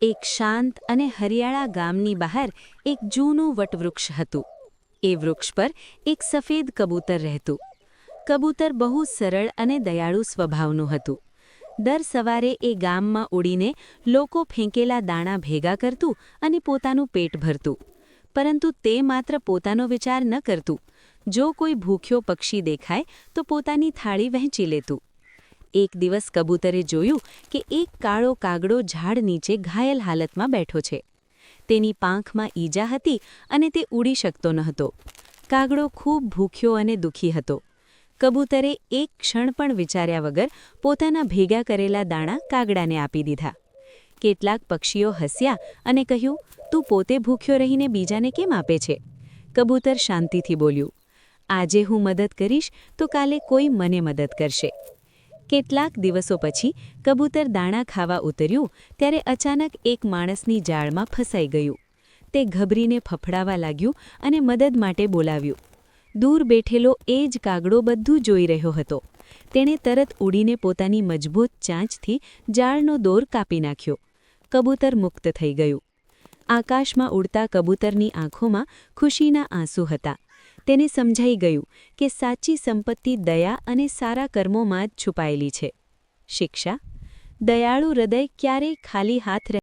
એક શાંત અને હરિયાળા ગામની બહાર એક જૂનું વટવૃક્ષ હતું. એ વૃક્ષ પર એક સફેદ કબૂતર રહેતું. કબૂતર બહુ સરળ અને દયાળુ સ્વભાવનું હતું. દર સવારે એ ગામમાં ઉડીને લોકો ફેંકેલા દાણા ભેગા કરતું અને પોતાનું પેટ ભરતું. પરંતુ તે માત્ર પોતાનો વિચાર ન કરતું. જો કોઈ ભૂખ્યો પક્ષી દેખાય તો પોતાની થાળી વહેંચી લેતું. એક દિવસ કબૂતરે જોયું કે એક કાળો કાગડો ઝાડ નીચે ઘાયલ હાલતમાં બેઠો છે. તેની પાંખમાં ઈજા હતી અને તે ઉડી શકતો ન હતો. કાગડો ખૂબ ભૂખ્યો અને દુઃખી હતો. કબૂતરે એક ક્ષણ પણ વિચાર્યા વગર પોતાના ભેગા કરેલા દાણા કાગડાને આપી દીધા. કેટલાક પક્ષીઓ હસ્યા અને કહ્યું, તું પોતે ભૂખ્યો રહીને બીજાને કેમ આપે છે? કબૂતર શાંતિથી બોલ્યું, આજે હું મદદ કરીશ તો કાલે કોઈ મને મદદ કરશે. કેટલાક દિવસો પછી કબૂતર દાણા ખાવા ઉતર્યું ત્યારે અચાનક એક માણસની જાળમાં ફસાઈ ગયું. તે ગભરીને ફફડાવા લાગ્યું અને મદદ માટે બોલાવ્યું. દૂર બેઠેલો એ જ કાગડો બધું જોઈ રહ્યો હતો. તેણે તરત ઉડીને પોતાની મજબૂત ચાંચથી જાળનો દોર કાપી નાખ્યો. કબૂતર મુક્ત થઈ ગયું. આકાશમાં ઉડતા કબૂતરની આંખોમાં ખુશીના આંસુ હતા. તેને સમજાઈ ગયું કે સાચી સંપત્તિ દયા અને સારા કર્મોમાં જ છુપાયેલી છે. શિક્ષા: દયાળુ હૃદય ક્યારેય ખાલી હાથ